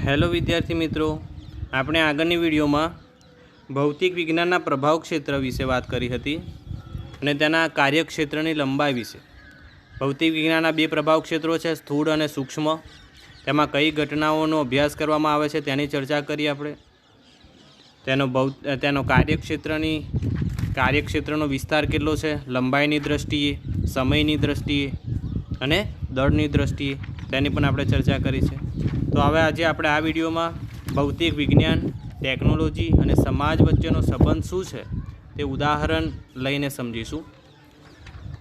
Hello વિદ્યાર્થી મિત્રો, આપણે આગળની વિડીયોમાં ભૌતિક વિજ્ઞાનના પ્રભાવ ક્ષેત્ર વિશે વાત કરી હતી અને તેના કાર્યક્ષેત્રની લંબાઈ વિશે. ભૌતિક વિજ્ઞાનના બે પ્રભાવ ક્ષેત્રો છે, સ્થૂળ અને સૂક્ષ્મ. તેમાં કઈ ઘટનાઓનો અભ્યાસ કરવામાં આવે છે તેની ચર્ચા કરી આપણે. તેનો કાર્યક્ષેત્રનો વિસ્તાર કેટલો છે, લંબાઈની દ્રષ્ટિએ, સમયની દ્રષ્ટિએ અને દળની દ્રષ્ટિએ, તેની પણ આપણે ચર્ચા કરી છે. તો હવે આજે આપણે આ વિડીયોમાં ભૌતિક વિજ્ઞાન, ટેકનોલોજી અને સમાજ વચ્ચેનો સંબંધ શું છે તે ઉદાહરણ લઈને સમજીશું.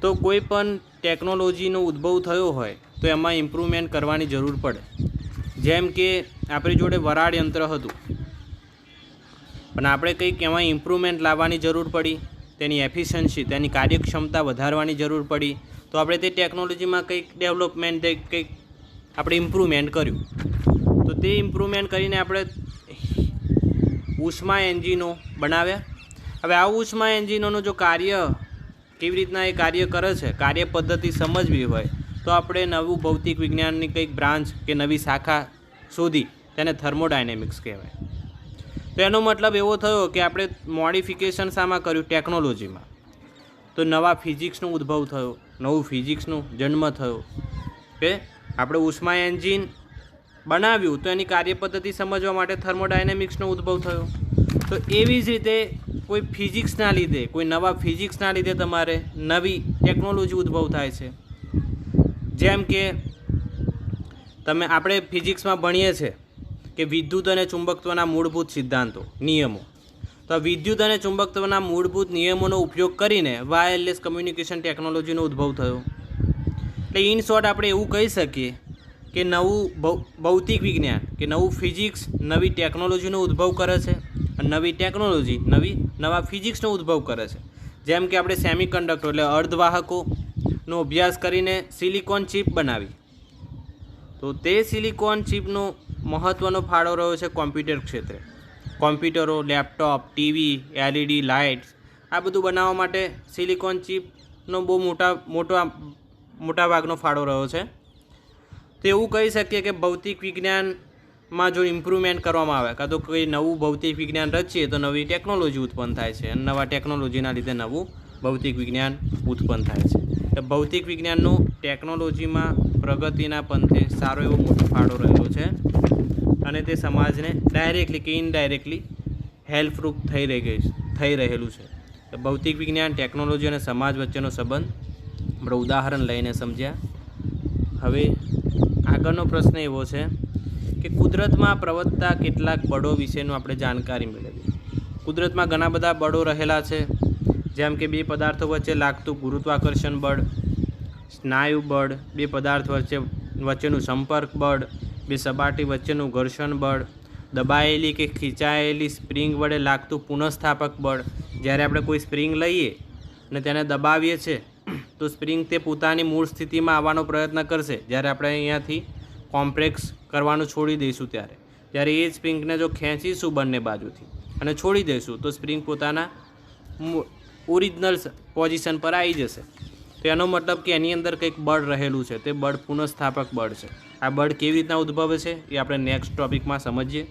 તો કોઈ પણ ટેકનોલોજીનો ઉદ્ભવ થયો હોય તો એમાં ઇમ્પ્રૂવમેન્ટ કરવાની જરૂર પડે. જેમ કે આપણી જોડે વરાળ યંત્ર હતું, પણ આપણે કંઈક એમાં ઇમ્પ્રૂવમેન્ટ લાવવાની જરૂર પડી, તેની એફિશિયન્સી, તેની કાર્યક્ષમતા વધારવાની જરૂર પડી, તો આપણે તે ટેકનોલોજીમાં કંઈક ડેવલપમેન્ટ, કંઈક આપણે ઇમ્પ્રૂવમેન્ટ કર્યું. તો તે ઇમ્પ્રૂવમેન્ટ કરીને આપણે ઉષ્મા એન્જિનો બનાવ્યા. હવે આ ઉષ્મા એન્જિનોનું જો કાર્ય કેવી રીતના એ કાર્ય કરે છે, કાર્ય પદ્ધતિ સમજવી હોય તો આપણે નવું ભૌતિક વિજ્ઞાનની કંઈક બ્રાન્ચ કે નવી શાખા શોધી, તેને થર્મોડાયનેમિક્સ કહેવાય. તો એનો મતલબ એવો થયો કે આપણે મોડિફિકેશન શામાં કર્યું, ટેકનોલોજીમાં. તો નવા ફિઝિક્સનો ઉદ્ભવ થયો, નવું ફિઝિક્સનો જન્મ થયો કે આપણે ઉષ્મા એન્જિન બનાવ્યું તો એની કાર્યપદ્ધતિ સમજવા માટે થર્મોડાયનેમિક્સનો ઉદ્ભવ થયો. તો એવી જ રીતે કોઈ ફિઝિક્સના લીધે, કોઈ નવા ફિઝિક્સના લીધે તમારે નવી ટેકનોલોજી ઉદ્ભવ થાય છે. જેમ કે આપણે ફિઝિક્સમાં ભણીએ છીએ કે વિદ્યુત અને ચુંબકત્વના મૂળભૂત સિદ્ધાંતો, નિયમો. તો વિદ્યુત અને ચુંબકત્વના મૂળભૂત નિયમોનો ઉપયોગ કરીને વાયરલેસ કમ્યુનિકેશન ટેકનોલોજીનો ઉદ્ભવ થયો. એટલે ઇન શોર્ટ આપણે એવું કહી શકીએ કે નવું ભૌતિક વિજ્ઞાન કે નવું ફિઝિક્સ નવી ટેકનોલોજીનો ઉદ્ભવ કરે છે, અને નવી ટેકનોલોજી નવા ફિઝિક્સનો ઉદ્ભવ કરે છે. જેમ કે આપણે સેમિકન્ડક્ટર એટલે અર્ધવાહકોનો અભ્યાસ કરીને સિલિકોન ચિપ બનાવી. તો તે સિલિકોન ચિપનો મહત્ત્વનો ફાળો રહ્યો છે કોમ્પ્યુટર ક્ષેત્રે. કોમ્પ્યુટરો, લેપટોપ, ટીવી, એલઈડી લાઇટ્સ, આ બધું બનાવવા માટે સિલિકોન ચિપનો બહુ મોટા ભાગનો ફાળો રહ્યો છે. તો એવું કહી શકીએ કે ભૌતિક વિજ્ઞાનમાં જો ઇમ્પ્રૂવમેન્ટ કરવામાં આવે, કાં તો કોઈ નવું ભૌતિક વિજ્ઞાન રચીએ તો નવી ટેકનોલોજી ઉત્પન્ન થાય છે, અને નવા ટેકનોલોજીના લીધે નવું ભૌતિક વિજ્ઞાન ઉત્પન્ન થાય છે. તો ભૌતિક વિજ્ઞાનનો ટેકનોલોજીમાં પ્રગતિના પંથે સારો એવો મોટો ફાળો રહેલો છે, અને તે સમાજને ડાયરેક્ટલી કે ઇનડાયરેક્ટલી હેલ્પરૂપ થઈ રહેલું છે. તો ભૌતિક વિજ્ઞાન, ટેકનોલોજી અને સમાજ વચ્ચેનો સંબંધ આપણે ઉદાહરણ લઈને સમજ્યા. હવે આગળનો પ્રશ્ન એવો છે કે કુદરતમાં પ્રવર્તતા કેટલાક બળો વિશેનું આપણે જાણકારી મેળવીએ. કુદરતમાં ઘણા બધા બળો રહેલા છે, જેમ કે બે પદાર્થો વચ્ચે લાગતું ગુરુત્વાકર્ષણ બળ, સ્નાયુ બળ, બે પદાર્થ વચ્ચેનું સંપર્ક બળ, બે સપાટી વચ્ચેનું ઘર્ષણ બળ, દબાયેલી કે ખીચાયેલી સ્પ્રિંગ વડે લાગતું પુનઃસ્થાપક બળ. જ્યારે આપણે કોઈ સ્પ્રિંગ લઈએ અને તેને દબાવીએ છીએ તો સ્પ્રિંગ તે પોતાની મૂળ સ્થિતિમાં આવવાનો પ્રયત્ન કરશે. જ્યારે આપણે અહીંયાથી કોમ્પ્રેક્સ કરવાનું છોડી દઈશું ત્યારે એ સ્પ્રિંગને જો ખેંચીશું બંને બાજુથી અને છોડી દઈશું તો સ્પ્રિંગ પોતાના ઓરિજિનલ પોઝિશન પર આવી જશે. તો એનો મતલબ કે એની અંદર કંઈક બળ રહેલું છે, તે બળ પુનઃસ્થાપક બળ છે. આ બળ કેવી રીતના ઉદ્ભવે છે એ આપણે નેક્સ્ટ ટોપિકમાં સમજીએ.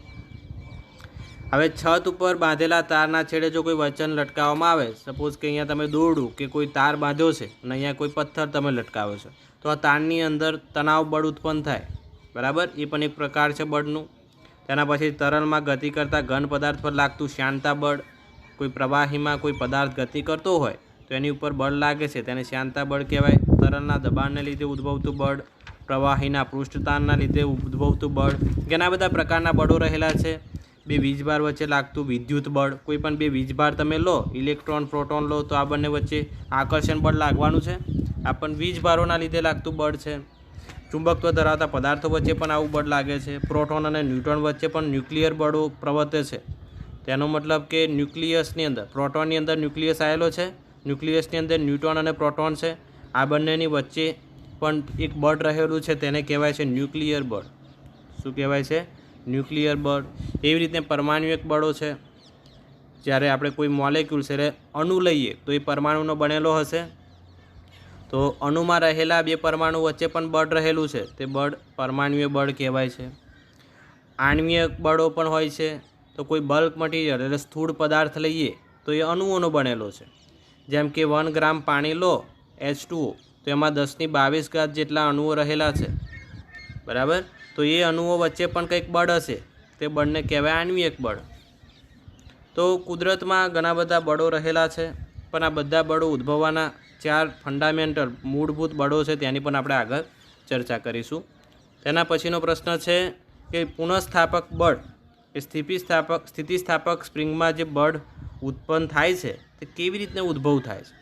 હવે છત ઉપર બાંધેલા તારના છેડે જો કોઈ વચન લટકાવવામાં આવે, સપોઝ કે અહીંયા તમે દોરડું કે કોઈ તાર બાંધ્યો છે અને અહીંયા કોઈ પથ્થર તમે લટકાવો છો, તો આ તારની અંદર તણાવ બળ ઉત્પન્ન થાય, બરાબર? એ પણ એક પ્રકાર છે બળનું. તેના પછી તરલમાં ગતિ કરતા ઘન પદાર્થ પર લાગતું શાંતા બળ. કોઈ પ્રવાહીમાં કોઈ પદાર્થ ગતિ કરતો હોય તો એની ઉપર બળ લાગે છે, તેને શાંતા બળ કહેવાય. તરલના દબાણને લીધે ઉદ્ભવતું બળ, પ્રવાહીના પૃષ્ઠતાણના લીધે ઉદ્ભવતું બળ, ઘણા બધા પ્રકારના બળો રહેલા છે. બે વીજભાર વચ્ચે લાગતું વિદ્યુત બળ, કોઈ પણ બે વીજભાર તમે લો, ઇલેક્ટ્રોન પ્રોટોન લો, તો આ બંને વચ્ચે આકર્ષણ બળ લાગવાનું છે. આ પણ વીજભારોના લીધે લાગતું બળ છે. ચુંબકત્વ ધરાવતા પદાર્થો વચ્ચે પણ આવું બળ લાગે છે. પ્રોટોન અને ન્યુટ્રોન વચ્ચે પણ ન્યુક્લિયર બળો પ્રવર્તે છે. તેનો મતલબ કે ન્યુક્લિયસની અંદર, પ્રોટોનની અંદર ન્યુક્લિયસ આવેલો છે, ન્યુક્લિયસની અંદર ન્યુટ્રોન અને પ્રોટોન છે. આ બંનેની વચ્ચે પણ એક બળ રહેલું છે, તેને કહેવાય છે ન્યુક્લિયર બળ. શું કહેવાય છે? ન્યુક્લિયર બળ. એવી રીતે પરમાણ્વિક બળો છે. જ્યારે આપણે કોઈ મોલેક્યુલ્સ એટલે અણુ લઈએ તો એ પરમાણુનો બનેલો હશે, તો અણુમાં રહેલા બે પરમાણુ વચ્ચે પણ બળ રહેલું છે, તે બળ પરમાણ્વીય બળ કહેવાય છે. આણ્વીય બળો પણ હોય છે. તો કોઈ બલ્ક મટીરિયલ એટલે સ્થૂળ પદાર્થ લઈએ તો એ અણુઓનો બનેલો છે. જેમ કે 1 ગ્રામ પાણી લો H2O તો એમાં 1022 જેટલા અણુઓ રહેલા છે, બરાબર. તો એ અણુઓ વચ્ચે પણ કંઈક બળ હશે, તે બળને કહેવાય આણ્વિક બળ. તો કુદરતમાં ઘણા બધા બળો રહેલા છે, પણ આ બધા બળો ઉદ્ભવવાના 4 ફંડામેન્ટલ મૂળભૂત બળો છે, તેની પણ આપણે આગળ ચર્ચા કરીશું. તેના પછીનો પ્રશ્ન છે કે પુનઃસ્થાપક બળ એ સ્થિતિસ્થાપક સ્પ્રિંગમાં જે બળ ઉત્પન્ન થાય છે તે કેવી રીતે ઉદ્ભવ થાય છે,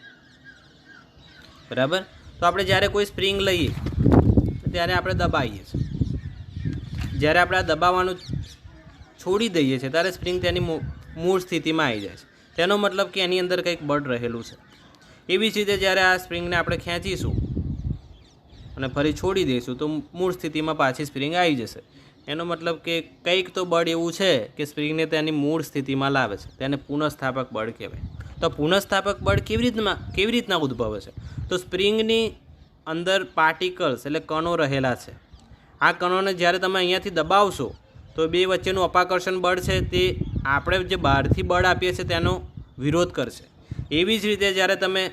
બરાબર. તો આપણે જ્યારે કોઈ સ્પ્રિંગ લઈએ ત્યારે આપણે દબાવીએ છીએ. જ્યારે આપણે આ દબાવવાનું છોડી દઈએ છીએ ત્યારે સ્પ્રિંગ તેની મૂળ સ્થિતિમાં આવી જાય છે. તેનો મતલબ કે એની અંદર કંઈક બળ રહેલું છે. એવી જ રીતે જ્યારે આ સ્પ્રિંગને આપણે ખેંચીશું અને ફરી છોડી દઈશું તો મૂળ સ્થિતિમાં પાછી સ્પ્રિંગ આવી જશે. એનો મતલબ કે કંઈક તો બળ એવું છે કે સ્પ્રિંગને તેની મૂળ સ્થિતિમાં લાવે છે, તેને પુનઃસ્થાપક બળ કહેવાય. તો પુનઃસ્થાપક બળ કેવી રીતના ઉદ્ભવે છે? તો સ્પ્રિંગની અંદર પાર્ટિકલ્સ એટલે કણો રહેલા છે. આ કણોને જ્યારે તમે અહીંયાથી દબાવશો તો બે વચ્ચેનું અપાકર્ષણ બળ છે તે આપણે જે બહારથી બળ આપીએ છીએ તેનો વિરોધ કરશે. એવી જ રીતે જ્યારે તમે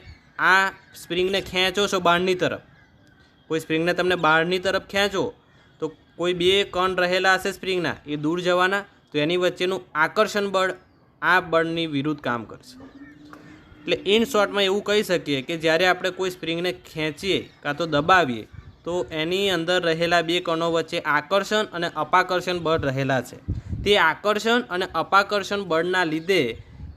આ સ્પ્રિંગને ખેંચો છો બહારની તરફ, કોઈ સ્પ્રિંગને તમને બહારની તરફ ખેંચો તો કોઈ બે કણ રહેલા હશે સ્પ્રિંગના, એ દૂર જવાના, તો એની વચ્ચેનું આકર્ષણ બળ આ બળની વિરુદ્ધ કામ કરશે. એટલે ઇન શોર્ટમાં એવું કહી શકીએ કે જ્યારે આપણે કોઈ સ્પ્રિંગને ખેંચીએ કાં તો દબાવીએ તો એની અંદર રહેલા બે કણો વચ્ચે આકર્ષણ અને અપાકર્ષણ બળ રહેલા છે. તે આકર્ષણ અને અપાકર્ષણ બળના લીધે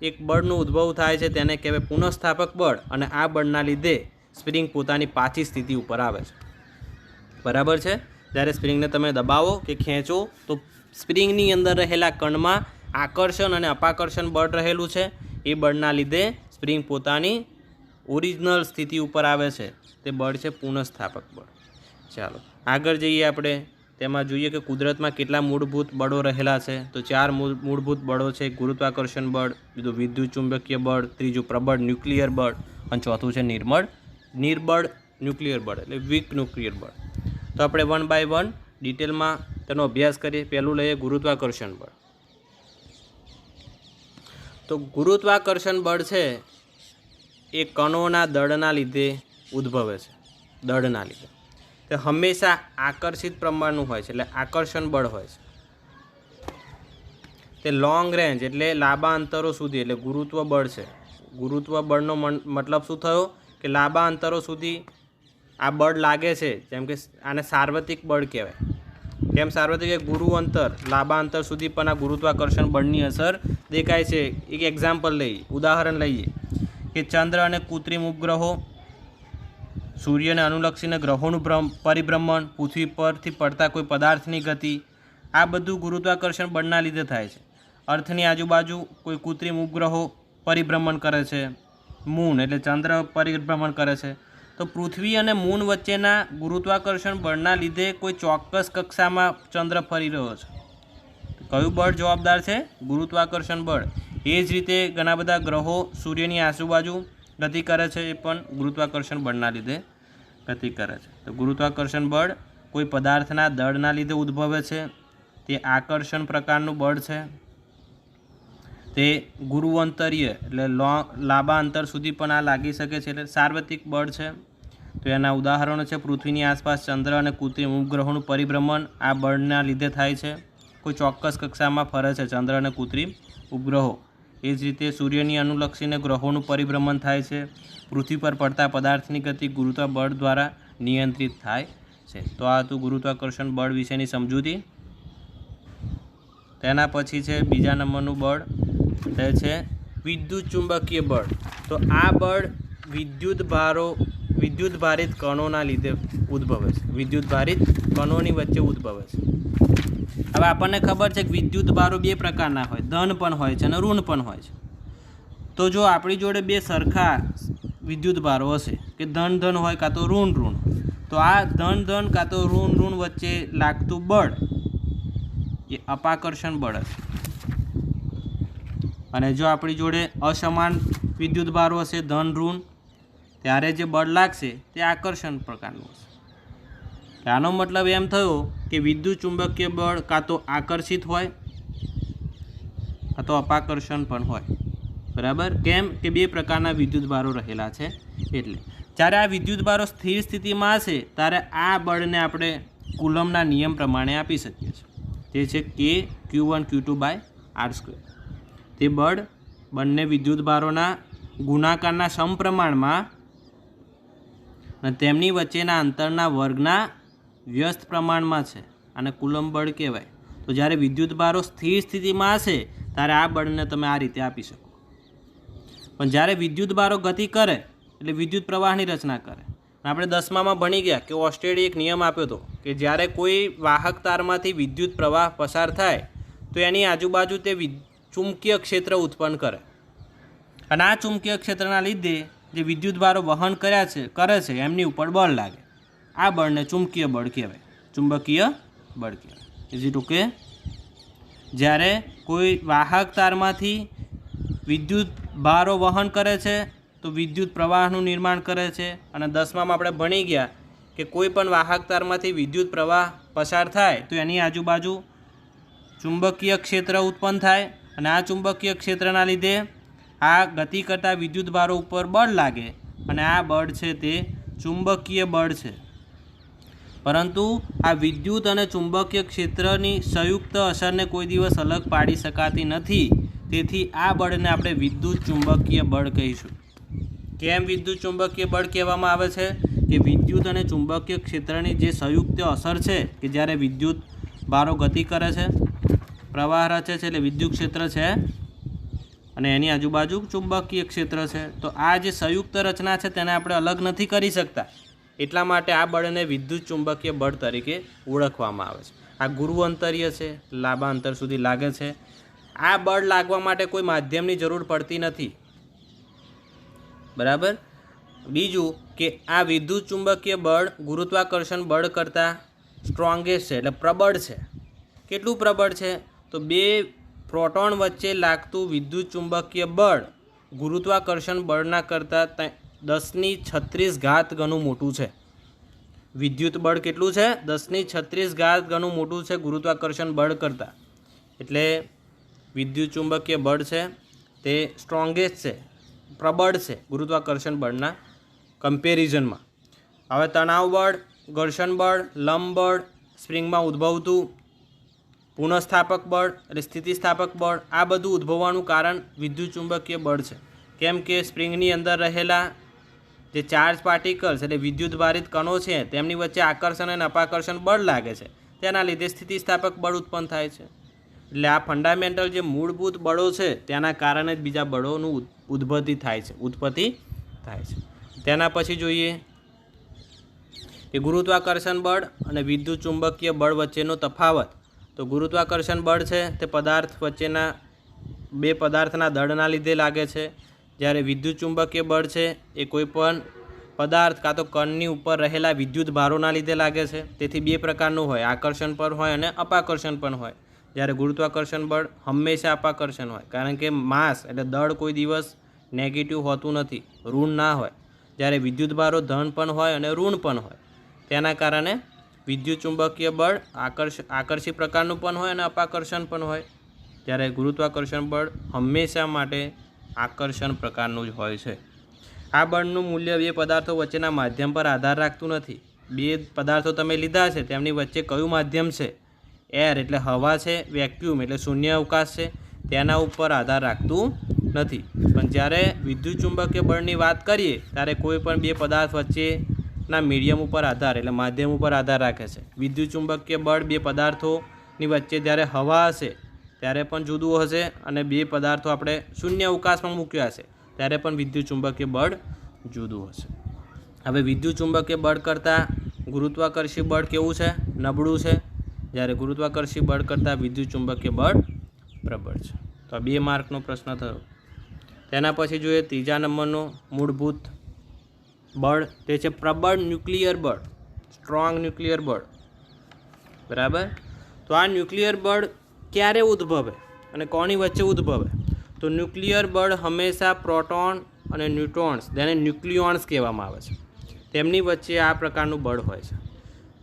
એક બળનો ઉદ્ભવ થાય છે, તેને કહેવાય પુનઃસ્થાપક બળ. અને આ બળના લીધે સ્પ્રિંગ પોતાની પાછી સ્થિતિ ઉપર આવે છે, બરાબર છે. જ્યારે સ્પ્રિંગને તમે દબાવો કે ખેંચો તો સ્પ્રિંગની અંદર રહેલા કણમાં આકર્ષણ અને અપાકર્ષણ બળ રહેલું છે. એ બળના લીધે સ્પ્રિંગ પોતાની ઓરિજિનલ સ્થિતિ ઉપર આવે છે. તે બળ છે પુનઃસ્થાપક બળ. ચાલો આગળ જઈએ આપણે. તેમાં જોઈએ કે કુદરતમાં કેટલા મૂળભૂત બળો રહેલા છે. તો 4 મૂળભૂત બળો છે. ગુરુત્વાકર્ષણ બળ, બીજું વિદ્યુત ચુંબકીય બળ, ત્રીજું પ્રબળ ન્યુક્લિયર બળ અને ચોથું છે નિર્બળ ન્યુક્લિયર બળ એટલે વીક ન્યુક્લિયર બળ. તો આપણે 1 બાય 1 ડિટેલમાં તેનો અભ્યાસ કરીએ. પહેલું લઈએ ગુરુત્વાકર્ષણ બળ. તો ગુરુત્વાકર્ષણ બળ છે એ કણોના દળના લીધે ઉદ્ભવે છે. દળના લીધે તે હંમેશા આકર્ષિત પ્રમાણનું હોય છે, એટલે આકર્ષણ બળ હોય છે. તે લોંગ રેન્જ એટલે લાંબા અંતરો સુધી એટલે ગુરુત્વ બળ છે. ગુરુત્વ બળનો મતલબ શું થયો કે લાંબા અંતરો સુધી આ બળ લાગે છે. જેમ કે આને સાર્વત્રિક બળ કહેવાય. કેમ સાર્વત્રિક? ગુરુ અંતર, લાંબા અંતર સુધી પણ આ ગુરુત્વાકર્ષણ બળની અસર દેખાય છે. એક એક્ઝામ્પલ લઈએ, ઉદાહરણ લઈએ કે ચંદ્ર અને કૃત્રિમ ઉપગ્રહો, સૂર્યને અનુલક્ષીને ગ્રહોનું પરિભ્રમણ, પૃથ્વી પરથી પડતા કોઈ પદાર્થની ગતિ, આ બધું ગુરુત્વાકર્ષણ બળના લીધે થાય છે. અર્થની આજુબાજુ કોઈ કૃત્રિમ ઉપગ્રહો પરિભ્રમણ કરે છે. મૂન એટલે ચંદ્ર પરિભ્રમણ કરે છે. તો પૃથ્વી અને મૂન વચ્ચેના ગુરુત્વાકર્ષણ બળના લીધે કોઈ ચોક્કસ કક્ષામાં ચંદ્ર ફરી રહ્યો છે. કયું બળ જવાબદાર છે? ગુરુત્વાકર્ષણ બળ. એ જ રીતે ઘણા બધા ગ્રહો સૂર્યની આજુબાજુ ગતિ કરે છે, એ પણ ગુરુત્વાકર્ષણ બળના લીધે ગતિ કરે છે. તો ગુરુત્વાકર્ષણ બળ કોઈ પદાર્થના દળના લીધે ઉદ્ભવે છે. તે આકર્ષણ પ્રકારનું બળ છે. તે ગુરુઅંતરીય એટલે લાંબા અંતર સુધી પણ આ લાગી શકે છે, એટલે સાર્વત્રિક બળ છે. તો એના ઉદાહરણો છે પૃથ્વીની આસપાસ ચંદ્ર અને કૃત્રિમ ઉપગ્રહોનું પરિભ્રમણ આ બળના લીધે થાય છે. કોઈ ચોક્કસ કક્ષામાં ફરે છે ચંદ્ર અને કૃત્રિમ ઉપગ્રહો. એ જ રીતે સૂર્યની અનુલક્ષીને ગ્રહોનું પરિભ્રમણ થાય છે. પૃથ્વી પર પડતા પદાર્થની ગતિ ગુરુત્વ બળ દ્વારા નિયંત્રિત થાય છે. તો આ હતું ગુરુત્વાકર્ષણ બળ વિશેની સમજૂતી. તેના પછી છે બીજા નંબરનું બળ, તે છે વિદ્યુત ચુંબકીય બળ. તો આ બળ વિદ્યુત ભારિત કણોના લીધે ઉદ્ભવે છે. વિદ્યુત ભારિત કણોની વચ્ચે ઉદ્ભવે છે. હવે આપણને ખબર છે કે વિદ્યુત ભારો બે પ્રકારના હોય, ધન પણ હોય છે અને ઋણ પણ હોય છે. તો જો આપણી જોડે બે સરખા વિદ્યુત ભારો હશે કે ધન હોય કાં તો ઋણ, તો આ ધન કાં તો ઋણ વચ્ચે લાગતું બળ એ અપાકર્ષણ બળ હશે. અને જો આપણી જોડે અસમાન વિદ્યુત ભારો હશે ધન ઋણ, ત્યારે જે બળ લાગશે તે આકર્ષણ પ્રકારનું હશે. આનો મતલબ એમ થયો કે વિદ્યુત ચુંબકીય બળ કાં તો આકર્ષિત હોય કાં તો અપાકર્ષણ પણ હોય, બરાબર? કેમ કે બે પ્રકારના વિદ્યુત ભારો રહેલા છે એટલે. જ્યારે આ વિદ્યુત ભારો સ્થિર સ્થિતિમાં હશે ત્યારે આ બળને આપણે કુલમના નિયમ પ્રમાણે આપી શકીએ છીએ, તે છે K(Q1Q2/r²). તે બળ બંને વિદ્યુત ભારોના ગુણાકારના સમપ્રમાણમાં અને તેમની વચ્ચેના અંતરના વર્ગના વ્યસ્ત પ્રમાણમાં છે, અને કુલમ બળ કહેવાય. તો જ્યારે વિદ્યુત ભારો સ્થિર સ્થિતિમાં હશે ત્યારે આ બળને તમે આ રીતે આપી શકો. પણ જ્યારે વિદ્યુત ભારો ગતિ કરે એટલે વિદ્યુત પ્રવાહની રચના કરે. આપણે 10માં ભણી ગયા કે ઓસ્ટેડે એક નિયમ આપ્યો હતો કે જ્યારે કોઈ વાહક તારમાંથી વિદ્યુત પ્રવાહ પસાર થાય તો એની આજુબાજુ તે ચુંબકીય ક્ષેત્ર ઉત્પન્ન કરે, અને આ ચુંબકીય ક્ષેત્રના લીધે જે વિદ્યુત ભારો વહન કરે છે એમની ઉપર બળ લાગે. આ બળને ચુંબકીય બળ કહેવાય, ચુંબકીય બળ કહેવાય. Is it okay? જ્યારે કોઈ વાહક તારમાંથી વિદ્યુત ભારો વહન કરે છે તો વિદ્યુત પ્રવાહનું નિર્માણ કરે છે, અને 10માં આપણે ભણી ગયા કે કોઈ પણ વાહક તારમાંથી વિદ્યુત પ્રવાહ પસાર થાય તો એની આજુબાજુ ચુંબકીય ક્ષેત્ર ઉત્પન્ન થાય, અને આ ચુંબકીય ક્ષેત્રના લીધે આ ગતિ કરતા વિદ્યુત ભારો ઉપર બળ લાગે, અને આ બળ છે તે ચુંબકીય બળ છે. પરંતુ આ વિદ્યુત અને ચુંબકીય ક્ષેત્રની સંયુક્ત અસરને કોઈ દિવસ અલગ પાડી શકાતી નથી. તેથી આ બળને આપણે વિદ્યુત ચુંબકીય બળ કહીશું. કેમ વિદ્યુત ચુંબકીય બળ કહેવામાં આવે છે? કે વિદ્યુત અને ચુંબકીય ક્ષેત્રની જે સંયુક્ત અસર છે કે જ્યારે વિદ્યુત ભારો ગતિ કરે છે, પ્રવાહ રચે છે એટલે વિદ્યુત ક્ષેત્ર છે, અને એની આજુબાજુ ચુંબકીય ક્ષેત્ર છે. તો આ જે સંયુક્ત રચના છે તેને આપણે અલગ નથી કરી શકતા, એટલા માટે આ બળને વિદ્યુત ચુંબકીય બળ તરીકે ઓળખવામાં આવે છે. આ ગુરુ અંતરીય છે, લાંબા અંતર સુધી લાગે છે. આ બળ લાગવા માટે કોઈ માધ્યમની જરૂર પડતી નથી, બરાબર? બીજું કે આ વિદ્યુત ચુંબકીય બળ ગુરુત્વાકર્ષણ બળ કરતાં સ્ટ્રોંગેસ્ટ છે, એટલે પ્રબળ છે. કેટલું પ્રબળ છે? તો 2 પ્રોટોન વચ્ચે લાગતું વિદ્યુત ચુંબકીય બળ ગુરુત્વાકર્ષણ બળના કરતાં 10⁻36 ગણું મોટું છે. વિદ્યુત બળ કેટલું છે? 10⁻36 ગણું મોટું છે ગુરુત્વાકર્ષણ બળ કરતાં. એટલે વિદ્યુત ચુંબકીય બળ છે તે સ્ટ્રોંગેસ્ટ છે, પ્રબળ છે ગુરુત્વાકર્ષણ બળના કમ્પેરિઝનમાં. હવે તણાવ બળ, ઘર્ષણ બળ, લંબ બળ, સ્પ્રિંગમાં ઉદ્ભવતું પુનઃસ્થાપક બળ એટલે સ્થિતિસ્થાપક બળ, આ બધું ઉદ્ભવવાનું કારણ વિદ્યુત ચુંબકીય બળ છે. કેમ કે સ્પ્રિંગની અંદર રહેલા જે ચાર્જ પાર્ટિકલ્સ એટલે વિદ્યુત ભારિત કણો છે તેમની વચ્ચે આકર્ષણ અને અપાકર્ષણ બળ લાગે છે, તેના લીધે સ્થિતિસ્થાપક બળ ઉત્પન્ન થાય છે. એટલે આ ફંડામેન્ટલ જે મૂળભૂત બળો છે તેના કારણે જ બીજા બળોનું ઉત્પત્તિ થાય છે. તેના પછી જોઈએ કે ગુરુત્વાકર્ષણ બળ અને વિદ્યુત ચુંબકીય બળ વચ્ચેનો તફાવત. તો ગુરુત્વાકર્ષણ બળ છે તે પદાર્થ વચ્ચેના 2 પદાર્થના દળના લીધે લાગે છે, જ્યારે વિદ્યુત ચુંબકીય બળ છે એ કોઈપણ પદાર્થ કાં તો કણની ઉપર રહેલા વિદ્યુત ભારોના લીધે લાગે છે. તેથી 2 પ્રકારનું હોય, આકર્ષણ પર હોય અને અપાકર્ષણ પણ હોય. જ્યારે ગુરુત્વાકર્ષણ બળ હંમેશા અપાકર્ષણ હોય, કારણ કે માસ એટલે દળ કોઈ દિવસ નેગેટિવ હોતું નથી, ઋણ ના હોય. જ્યારે વિદ્યુત ભારો ધન પણ હોય અને ઋણ પણ હોય. તેના કારણે વિદ્યુત ચુંબકીય બળ આકર્ષી પ્રકારનું પણ હોય અને અપાકર્ષણ પણ હોય, જ્યારે ગુરુત્વાકર્ષણ બળ હંમેશા માટે આકર્ષણ પ્રકારનું જ હોય છે. આ બળનું મૂલ્ય 2 પદાર્થો વચ્ચેના માધ્યમ પર આધાર રાખતું નથી. 2 પદાર્થો તમે લીધા છે તેમની વચ્ચે કયું માધ્યમ છે, એર એટલે હવા છે, વેક્યુમ એટલે શૂન્ય અવકાશ છે, તેના ઉપર આધાર રાખતું નથી. પણ જ્યારે વિદ્યુત ચુંબકીય બળની વાત કરીએ ત્યારે કોઈ પણ 2 પદાર્થ વચ્ચેના મીડિયમ ઉપર આધાર એટલે માધ્યમ ઉપર આધાર રાખે છે. વિદ્યુત ચુંબકીય બળ 2 પદાર્થોની વચ્ચે જ્યારે હવા હશે ત્યારે પણ જુદું હશે, અને 2 પદાર્થો આપણે શૂન્ય અવકાશમાં મૂક્યા છે ત્યારે પણ વિદ્યુત ચુંબકીય બળ જુદું હશે. હવે વિદ્યુત ચુંબકીય બળ કરતાં ગુરુત્વાકર્ષી બળ કેવું છે? નબળું છે. જ્યારે ગુરુત્વાકર્ષી બળ કરતાં વિદ્યુત ચુંબકીય બળ પ્રબળ છે. તો આ 2 માર્કનો પ્રશ્ન થયો. તેના પછી જોઈએ 3જા નંબરનું મૂળભૂત બળ, તે છે પ્રબળ ન્યુક્લિયર બળ, સ્ટ્રોંગ ન્યુક્લિયર બળ. બરાબર? તો આ ન્યુક્લિયર બળ ક્યારે ઉદ્ભવે અને કોની વચ્ચે ઉદ્ભવે? તો ન્યુક્લિયર બળ હંમેશા પ્રોટોન અને ન્યુટ્રોન્સ, જેને ન્યુક્લિયોન્સ કહેવામાં આવે છે, તેમની વચ્ચે આ પ્રકારનું બળ હોય છે.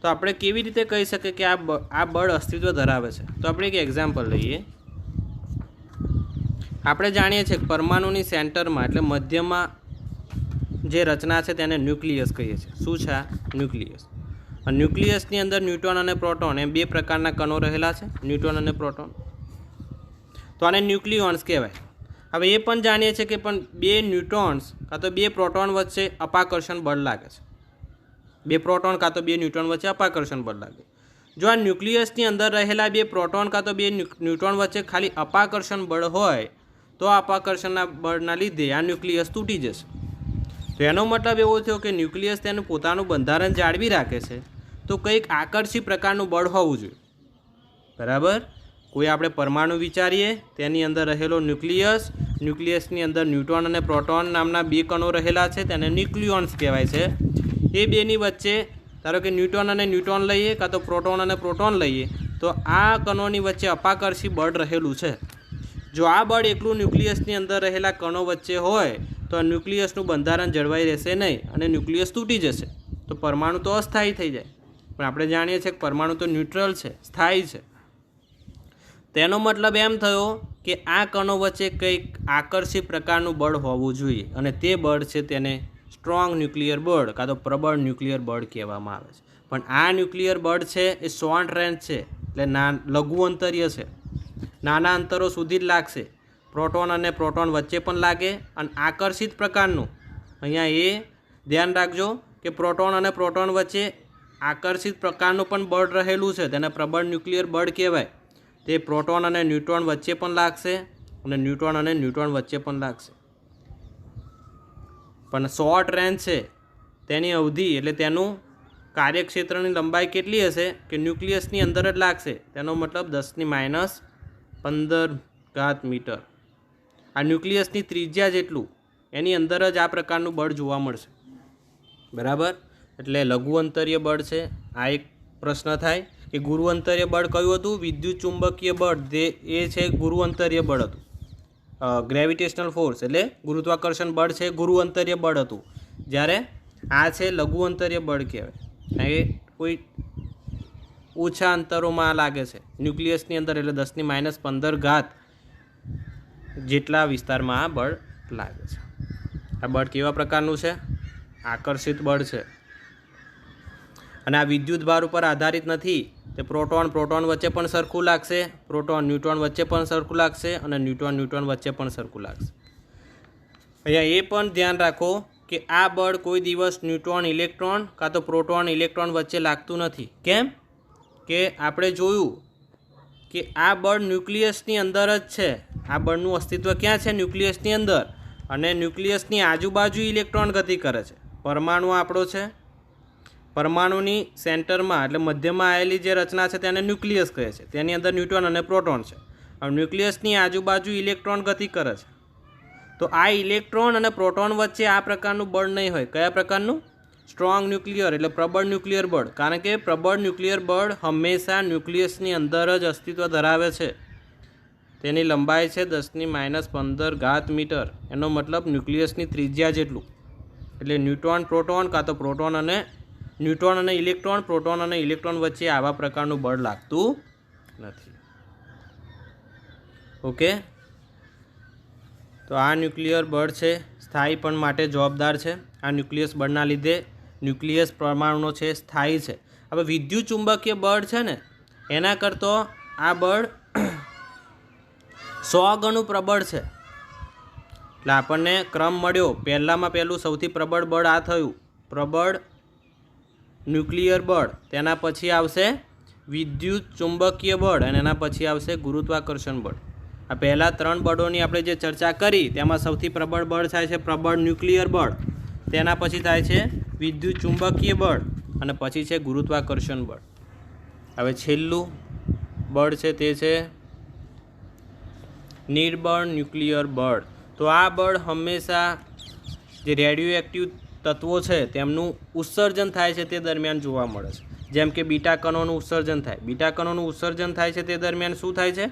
તો આપણે કેવી રીતે કહી શકીએ કે આ બળ અસ્તિત્વ ધરાવે છે? તો આપણે એક એક્ઝામ્પલ લઈએ. આપણે જાણીએ છીએ કે પરમાણુની સેન્ટરમાં એટલે મધ્યમાં જે રચના છે તેને ન્યુક્લિયસ કહીએ છીએ. શું છે આ? ન્યુક્લિયસ. ન્યુક્લિયસની અંદર ન્યુટ્રોન અને પ્રોટોન એમ બે પ્રકારના કણો રહેલા છે, ન્યુટ્રોન અને પ્રોટોન. તો આને ન્યુક્લિયોન્સ કહેવાય. હવે એ પણ જાણીએ છીએ કે પણ બે ન્યુટ્રોન્સ કાં તો બે પ્રોટોન વચ્ચે અપાકર્ષણ બળ લાગે છે. બે પ્રોટોન કાં તો બે ન્યુટ્રોન વચ્ચે અપાકર્ષણ બળ લાગે. જો આ ન્યુક્લિયસની અંદર રહેલા બે પ્રોટોન કાં તો બે ન્યુટ્રોન વચ્ચે ખાલી અપાકર્ષણ બળ હોય તો આ અપાકર્ષણના બળના લીધે આ ન્યુક્લિયસ તૂટી જશે. તો એનો મતલબ એવો થયો કે ન્યુક્લિયસ તેનું પોતાનું બંધારણ જાળવી રાખે છે તો કંઈક આકર્ષી પ્રકારનું બળ હોવું જોઈએ. બરાબર? કોઈ આપણે પરમાણુ વિચારીએ, તેની અંદર રહેલો ન્યુક્લિયસની અંદર ન્યુટ્રોન અને પ્રોટોન નામના બે કણો રહેલા છે, તેને ન્યુક્લિયોન્સ કહેવાય છે. એ બેની વચ્ચે ધારો કે ન્યુટ્રોન અને ન્યુટ્રોન લઈએ કાં તો પ્રોટોન અને પ્રોટોન લઈએ તો આ કણોની વચ્ચે અપાકર્ષી બળ રહેલું છે. જો આ બળ એકલું ન્યુક્લિયસની અંદર રહેલા કણો વચ્ચે હોય તો આ ન્યુક્લિયસનું બંધારણ જળવાઈ રહેશે નહીં અને ન્યુક્લિયસ તૂટી જશે. તો પરમાણુ તો અસ્થાયી થઈ જાય. પણ આપણે જાણીએ છીએ કે પરમાણુ તો ન્યુટ્રલ છે, સ્થાયી છે. તેનો મતલબ એમ થયો કે આ કણો વચ્ચે કંઈક આકર્ષી પ્રકારનું બળ હોવું જોઈએ અને તે બળ છે તેને સ્ટ્રોંગ ન્યુક્લિયર બળ કાં તો પ્રબળ ન્યુક્લિયર બળ કહેવામાં આવે છે. પણ આ ન્યુક્લિયર બળ છે એ શોર્ટ રેન્જ છે, એટલે લઘુ અંતરીય છે, નાના અંતરો સુધી જ લાગશે. પ્રોટોન અને પ્રોટોન વચ્ચે પણ લાગે અને આકર્ષિત પ્રકારનું, અહીંયા એ ધ્યાન રાખજો કે પ્રોટોન અને પ્રોટોન વચ્ચે આકર્ષિત પ્રકારનું પણ બળ રહેલું છે, તેને પ્રબળ ન્યુક્લિયર બળ કહેવાય. તે પ્રોટોન અને ન્યુટ્રોન વચ્ચે પણ લાગશે અને ન્યુટ્રોન અને ન્યુટ્રોન વચ્ચે પણ લાગશે. પણ શોર્ટ રેન્જ છે તેની અવધિ એટલે તેનું કાર્યક્ષેત્રની લંબાઈ કેટલી હશે કે ન્યુક્લિયસની અંદર જ લાગશે. તેનો મતલબ 10⁻15 મીટર. આ ન્યુક્લિયસની ત્રિજ્યા જેટલું એની અંદર જ આ પ્રકારનું બળ જોવા મળશે. બરાબર? એટલે લઘુ અંતરીય બળ છે. આ એક પ્રશ્ન થાય કે ગુરુઅંતરીય બળ કયું હતું? વિદ્યુત ચુંબકીય બળ, એ છે ગુરુઅંતરીય બળ હતું. ગ્રેવિટેશનલ ફોર્સ એટલે ગુરુત્વાકર્ષણ બળ છે ગુરુઅંતરીય બળ હતું. જ્યારે આ છે લઘુ અંતરીય બળ કહેવાય. એ કોઈ ઓછા અંતરોમાં લાગે છે ન્યુક્લિયસની અંદર, એટલે 10⁻15 જેટલા વિસ્તારમાં આ બળ લાગે છે. આ બળ કેવા પ્રકારનું છે? આકર્ષિત બળ છે. અને આ વિદ્યુત ભાર ઉપર આધારિત નથી. તે પ્રોટોન વચ્ચે પણ સરખું લાગશે, પ્રોટોન ન્યુટ્રોન વચ્ચે પણ સરખું લાગશે અને ન્યુટ્રોન વચ્ચે પણ સરખું લાગશે. અહીંયા એ પણ ધ્યાન રાખો કે આ બળ કોઈ દિવસ ન્યુટ્રોન ઇલેક્ટ્રોન કાં તો પ્રોટોન ઇલેક્ટ્રોન વચ્ચે લાગતું નથી. કેમ કે આપણે જોયું કે આ બળ ન્યુક્લિયસની અંદર જ છે. આ બળનું અસ્તિત્વ ક્યાં છે? ન્યુક્લિયસની અંદર. અને ન્યુક્લિયસની આજુબાજુ ઇલેક્ટ્રોન ગતિ કરે છે. પરમાણુ આપણો છે, પરમાણુની સેન્ટરમાં એટલે મધ્યમાં આવેલી જે રચના છે તેને ન્યુક્લિયસ કહે છે. તેની અંદર ન્યુટ્રોન અને પ્રોટોન છે. હવે ન્યુક્લિયસની આજુબાજુ ઇલેક્ટ્રોન ગતિ કરે છે. તો આ ઇલેક્ટ્રોન અને પ્રોટોન વચ્ચે આ પ્રકારનું બળ નહીં હોય. કયા પ્રકારનું? સ્ટ્રોંગ ન્યુક્લિયર એટલે પ્રબળ ન્યુક્લિયર બળ. કારણ કે પ્રબળ ન્યુક્લિયર બળ હંમેશા ન્યુક્લિયસની અંદર જ અસ્તિત્વ ધરાવે છે. તેની લંબાઈ છે 10⁻15 મીટર. એનો મતલબ ન્યુક્લિયસની ત્રિજ્યા જેટલું. એટલે ન્યુટ્રોન પ્રોટોન કાં તો પ્રોટોન અને ન્યુટ્રોન અને ઇલેક્ટ્રોન, પ્રોટોન અને ઇલેક્ટ્રોન વચ્ચે આવા પ્રકારનું બળ લાગતું નથી. ઓકે? તો આ ન્યુક્લિયર બળ છે સ્થાયીપણ માટે જવાબદાર છે. આ ન્યુક્લિયસ બળના લીધે ન્યુક્લિયસ પરમાણુનો છે સ્થાયી છે. હવે વિદ્યુત ચુંબકીય બળ છે ને એના કરતાં આ બળ 100 ગણું પ્રબળ છે. એટલે આપણને ક્રમ મળ્યો. પહેલું સૌથી પ્રબળ બળ આ થયું, પ્રબળ ન્યુક્લિયર બળ. તેના પછી આવશે વિદ્યુત ચુંબકીય બળ અને એના પછી આવશે ગુરુત્વાકર્ષણ બળ. આ પહેલાં 3 બળોની આપણે જે ચર્ચા કરી તેમાં સૌથી પ્રબળ બળ થાય છે પ્રબળ ન્યુક્લિયર બળ. તેના પછી થાય છે વિદ્યુત ચુંબકીય બળ અને પછી છે ગુરુત્વાકર્ષણ બળ. હવે છેલ્લું બળ છે તે છે નિર્બળ ન્યુક્લિયર બળ. તો આ બળ હંમેશા જે રેડિયો એક્ટિવ તત્વો છે તેમનું ઉત્સર્જન થાય છે તે દરમિયાન જોવા મળે છે. જેમ કે બીટા કણોનું ઉત્સર્જન થાય. બીટા કણોનું ઉત્સર્જન થાય છે તે દરમિયાન શું થાય છે?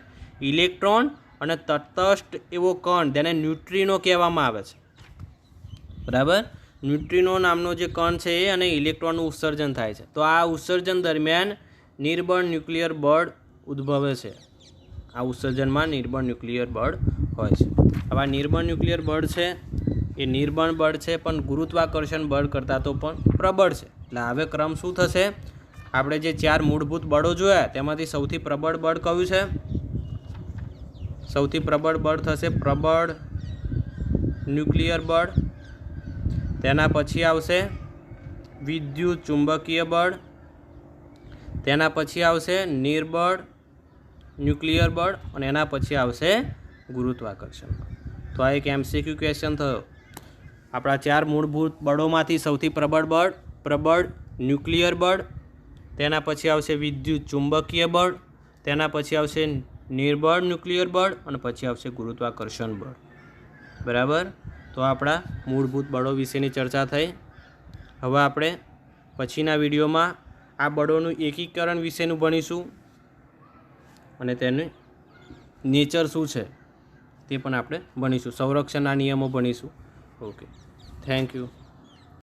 ઇલેક્ટ્રોન અને તટસ્થ એવો કણ, તેને ન્યુટ્રિનો કહેવામાં આવે છે. બરાબર? ન્યુટ્રિનો નામનો જે કણ છે એ અને ઇલેક્ટ્રોનનું ઉત્સર્જન થાય છે. તો આ ઉત્સર્જન દરમિયાન નિર્બળ ન્યુક્લિયર બળ ઉદ્ભવે છે. આ ઉત્સર્જનમાં નિર્બળ ન્યુક્લિયર બળ હોય છે. હવે આ નિર્બળ ન્યુક્લિયર બળ છે એ નિર્બળ બળ છે, પણ ગુરુત્વાકર્ષણ બળ કરતાં તો પણ પ્રબળ છે. એટલે હવે ક્રમ શું થશે? આપણે જે 4 મૂળભૂત બળો જોયા તેમાંથી સૌથી પ્રબળ બળ કયું છે? સૌથી પ્રબળ બળ થશે પ્રબળ ન્યુક્લિયર બળ. તેના પછી આવશે વિદ્યુત ચુંબકીય બળ. તેના પછી આવશે નિર્બળ ન્યુક્લિયર બળ અને એના પછી આવશે ગુરુત્વાકર્ષણ બળ. તો આ એક MCQ ક્વેશ્ચન થયો. આપણા 4 મૂળભૂત બળોમાંથી સૌથી પ્રબળ બળ પ્રબળ ન્યુક્લિયર બળ, તેના પછી આવશે વિદ્યુત ચુંબકીય બળ, તેના પછી આવશે નિર્બળ ન્યુક્લિયર બળ અને પછી આવશે ગુરુત્વાકર્ષણ બળ. બરાબર. તો આપણા મૂળભૂત બળો વિશેની ચર્ચા થઈ. હવે આપણે પછીના વિડીયોમાં આ બળોનું એકીકરણ વિશેનું ભણીશું અને તેનું નેચર શું છે તે પણ આપણે ભણીશું. સંરક્ષણના નિયમો ભણીશું. Okay, thank you.